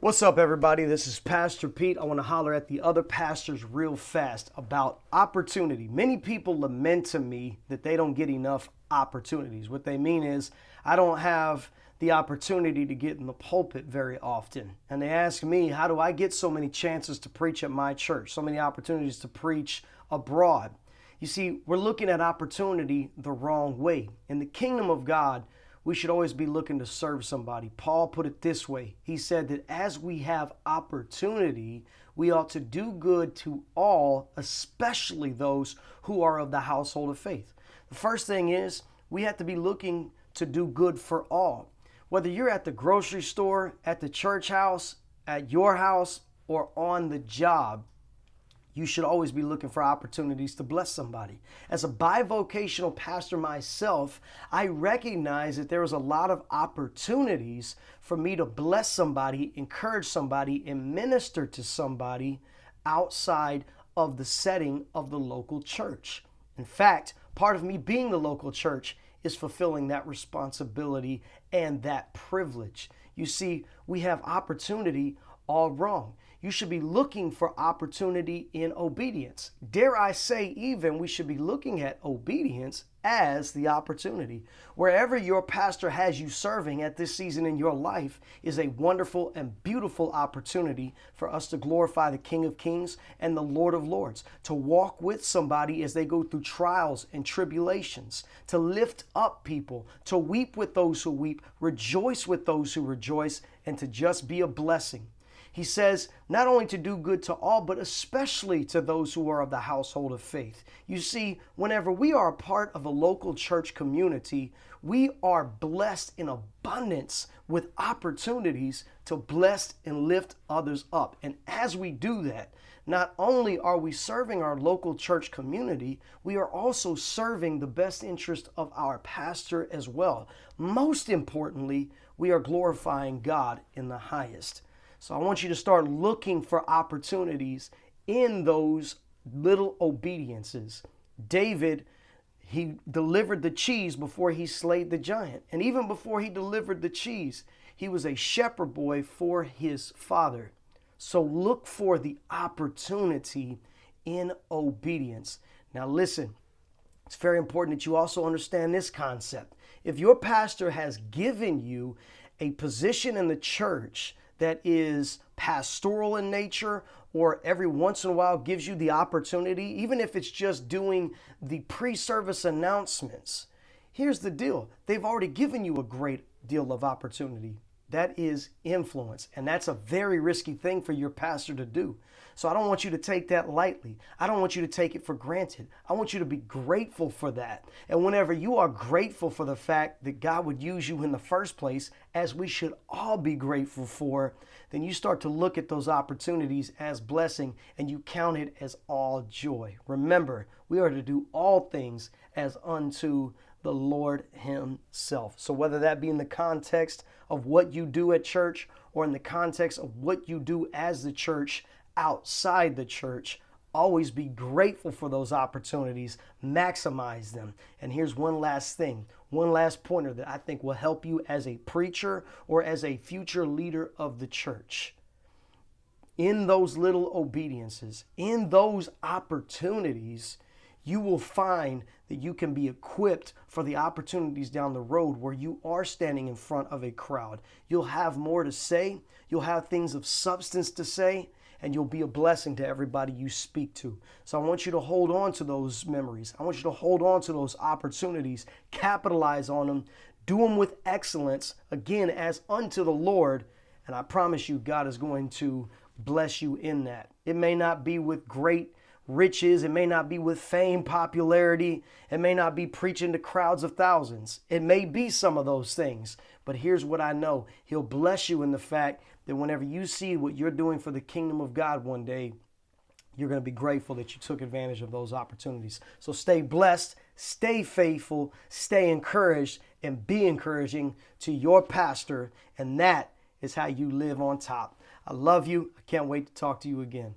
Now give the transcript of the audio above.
What's up, everybody? This is Pastor Pete. I want to holler at the other pastors real fast about opportunity. Many people lament to me that they don't get enough opportunities. What they mean is, I don't have the opportunity to get in the pulpit very often. And they ask me, how do I get so many chances to preach at my church, so many opportunities to preach abroad? You see, we're looking at opportunity the wrong way. In the kingdom of God, we should always be looking to serve somebody. Paul put it this way. He said that as we have opportunity, we ought to do good to all, especially those who are of the household of faith. The first thing is we have to be looking to do good for all. Whether you're at the grocery store, at the church house, at your house, or on the job, you should always be looking for opportunities to bless somebody. As a bivocational pastor myself, I recognize that there is a lot of opportunities for me to bless somebody, encourage somebody, and minister to somebody outside of the setting of the local church. In fact, part of me being the local church is fulfilling that responsibility and that privilege. You see, we have opportunity all wrong. You should be looking for opportunity in obedience. Dare I say, even we should be looking at obedience as the opportunity. Wherever your pastor has you serving at this season in your life is a wonderful and beautiful opportunity for us to glorify the King of Kings and the Lord of Lords, to walk with somebody as they go through trials and tribulations, to lift up people, to weep with those who weep, rejoice with those who rejoice, and to just be a blessing. He says not only to do good to all, but especially to those who are of the household of faith. You see, whenever we are a part of a local church community, we are blessed in abundance with opportunities to bless and lift others up. And as we do that, not only are we serving our local church community, we are also serving the best interest of our pastor as well. Most importantly, we are glorifying God in the highest. So I want you to start looking for opportunities in those little obediences. David, he delivered the cheese before he slayed the giant. And even before he delivered the cheese, he was a shepherd boy for his father. So look for the opportunity in obedience. Now listen, it's very important that you also understand this concept. If your pastor has given you a position in the church that is pastoral in nature, or every once in a while gives you the opportunity, even if it's just doing the pre-service announcements, here's the deal. They've already given you a great deal of opportunity. That is influence, and that's a very risky thing for your pastor to do. So I don't want you to take that lightly. I don't want you to take it for granted. I want you to be grateful for that. And whenever you are grateful for the fact that God would use you in the first place, as we should all be grateful for, then you start to look at those opportunities as blessing and you count it as all joy. Remember, we are to do all things as unto the Lord himself. So whether that be in the context of what you do at church or in the context of what you do as the church outside the church, always be grateful for those opportunities, maximize them. And here's one last thing, one last pointer that I think will help you as a preacher or as a future leader of the church. In those little obediences, in those opportunities, you will find that you can be equipped for the opportunities down the road where you are standing in front of a crowd. You'll have more to say, you'll have things of substance to say, and you'll be a blessing to everybody you speak to. So I want you to hold on to those memories. I want you to hold on to those opportunities, capitalize on them, do them with excellence, again, as unto the Lord, and I promise you God is going to bless you in that. It may not be with great riches. It may not be with fame, popularity. It may not be preaching to crowds of thousands. It may be some of those things. But here's what I know. He'll bless you in the fact that whenever you see what you're doing for the kingdom of God one day, you're going to be grateful that you took advantage of those opportunities. So stay blessed, stay faithful, stay encouraged, and be encouraging to your pastor. And that is how you live on top. I love you. I can't wait to talk to you again.